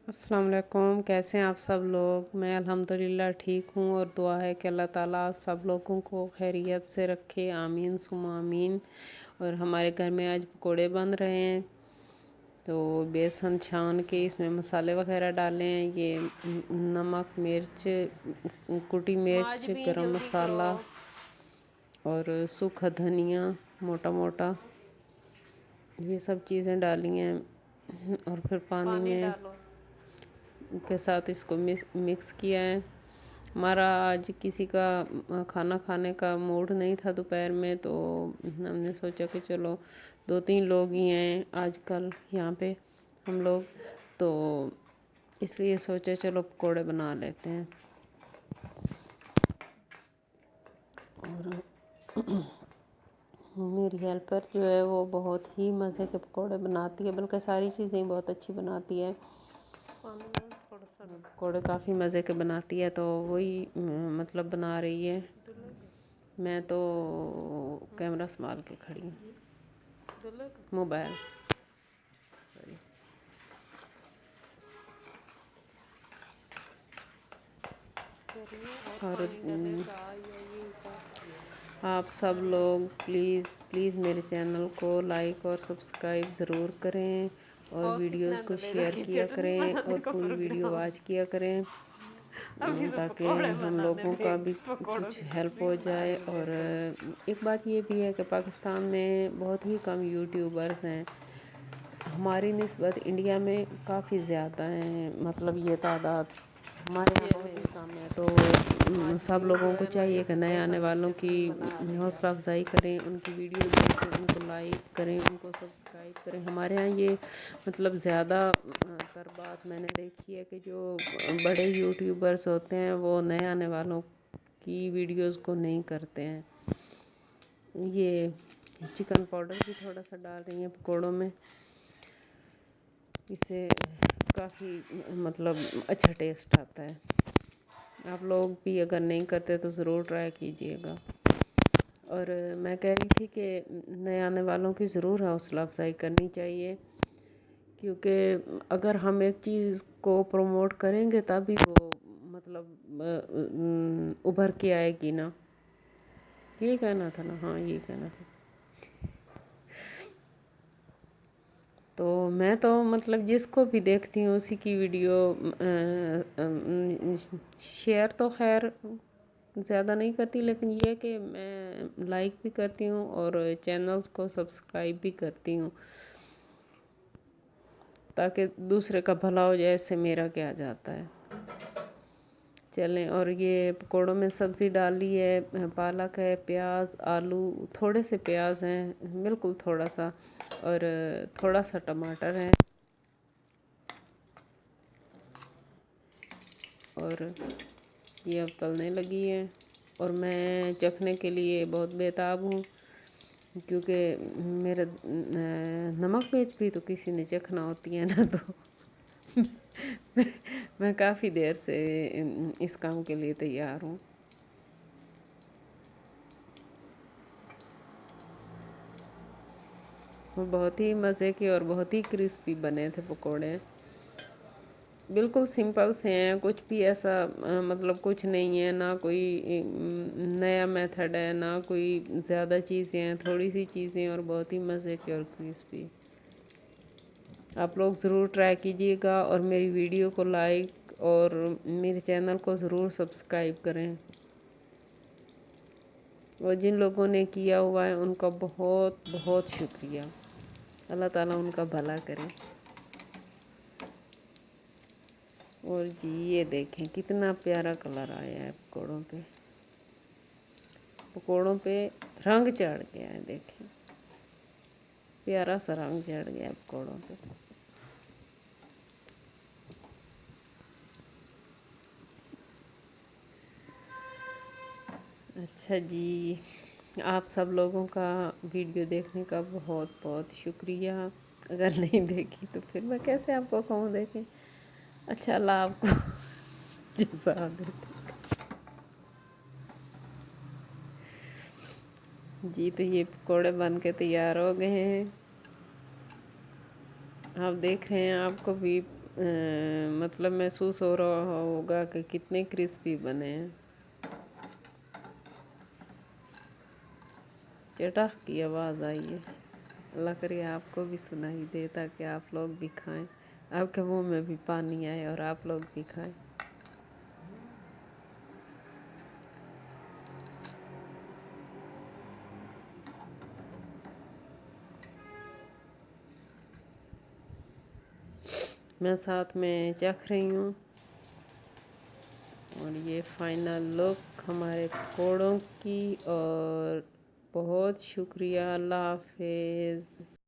अस्सलाम वालेकुम। कैसे हैं आप सब लोग? मैं अल्हम्दुलिल्लाह ठीक हूँ और दुआ है कि अल्लाह ताला आप सब लोगों को खैरियत से रखे। आमीन सुम्मा आमीन। और हमारे घर में आज पकोड़े बन रहे हैं, तो बेसन छान के इसमें मसाले वगैरह डाले हैं। ये नमक, मिर्च, कुटी मिर्च, गरम मसाला और सूखा धनिया मोटा मोटा, ये सब चीज़ें डाली हैं और फिर पानी में के साथ इसको मिक्स किया है। हमारा आज किसी का खाना खाने का मूड नहीं था दोपहर में, तो हमने सोचा कि चलो 2-3 लोग ही हैं आजकल यहाँ पे हम लोग, तो इसलिए सोचा चलो पकोड़े बना लेते हैं। और मेरी हेल्पर जो है वो बहुत ही मज़े के पकोड़े बनाती है, बल्कि सारी चीज़ें बहुत अच्छी बनाती है। पकोड़े काफ़ी मज़े के बनाती है, तो वही मतलब बना रही है। मैं तो कैमरा संभाल के खड़ी हूँ, मोबाइल सॉरी। और आप सब लोग प्लीज़ मेरे चैनल को लाइक और सब्सक्राइब ज़रूर करें और वीडियोस को शेयर किया करें और पूरी वीडियो वॉच किया करें, ताकि हम लोगों का भी कुछ हेल्प हो जाए। और एक बात ये भी है कि पाकिस्तान में बहुत ही कम यूट्यूबर्स हैं, हमारी निस्बत इंडिया में काफ़ी ज़्यादा हैं, मतलब ये तादाद हमारे यहाँ बहुत ही कम है। तो सब लोगों को चाहिए कि नए आने वालों की हौसला अफजाई करें, उनकी वीडियो देखें, उनको लाइक करें, उनको सब्सक्राइब करें। हमारे यहाँ ये मतलब ज़्यादा तर बात मैंने देखी है कि जो बड़े यूट्यूबर्स होते हैं वो नए आने वालों की वीडियोस को नहीं करते हैं। ये चिकन पाउडर भी थोड़ा सा डाल रही हैं पकौड़ों में, इससे काफ़ी मतलब अच्छा टेस्ट आता है। आप लोग भी अगर नहीं करते तो ज़रूर ट्राई कीजिएगा। और मैं कह रही थी कि नए आने वालों की ज़रूर हौसला अफजाई करनी चाहिए, क्योंकि अगर हम एक चीज़ को प्रमोट करेंगे तभी वो मतलब उभर के आएगी ना। ये कहना था ना, हाँ ये कहना था। तो मैं तो मतलब जिसको भी देखती हूँ उसी की वीडियो शेयर तो खैर ज़्यादा नहीं करती, लेकिन ये कि मैं लाइक भी करती हूँ और चैनल्स को सब्सक्राइब भी करती हूँ, ताकि दूसरे का भला हो जाए, इससे मेरा क्या जाता है। चलें, और ये पकोड़ों में सब्ज़ी डाली है, पालक है, प्याज, आलू, थोड़े से प्याज हैं, बिल्कुल थोड़ा सा, और थोड़ा सा टमाटर है, और ये अब तलने लगी है। और मैं चखने के लिए बहुत बेताब हूँ, क्योंकि मेरे नमक मिर्च भी तो किसी ने चखना होती है ना, तो मैं काफ़ी देर से इस काम के लिए तैयार हूँ। वो बहुत ही मज़े के और बहुत ही क्रिस्पी बने थे पकोड़े, बिल्कुल सिंपल से हैं, कुछ भी ऐसा मतलब कुछ नहीं है, ना कोई नया मेथड है, ना कोई ज़्यादा चीज़ें हैं, थोड़ी सी चीज़ें और बहुत ही मज़े के और क्रिस्पी। आप लोग ज़रूर ट्राई कीजिएगा और मेरी वीडियो को लाइक और मेरे चैनल को ज़रूर सब्सक्राइब करें। और जिन लोगों ने किया हुआ है उनका बहुत बहुत शुक्रिया, अल्लाह ताला उनका भला करे। और जी ये देखें कितना प्यारा कलर आया है पकौड़ों पे, पकौड़ों पे रंग चढ़ गया है, देखें प्यारा सा रंग चढ़ गया है पकौड़ों पे। अच्छा जी, आप सब लोगों का वीडियो देखने का बहुत बहुत शुक्रिया। अगर नहीं देखी तो फिर मैं कैसे आपको कहूँ देखें। अच्छा, अल्लाह आपको जज़ा दे। जी तो ये पकोड़े बन के तैयार हो गए हैं, आप देख रहे हैं, आपको भी مطلب محسوس ہو رہا ہوگا کہ کتنے کرسپی بنے ہیں. چٹخ کی آواز آئی ہے. اللہ کرے آپ کو بھی سنائی دے تاکہ آپ لوگ بھی کھائیں. آپ کے منہ میں بھی پانی آئے اور آپ لوگ بھی کھائیں. میں ساتھ میں چکھ رہی ہوں. اور یہ فائنل لک ہمارے پکوڑوں کی. اور بہت شکریہ. اللہ حافظ.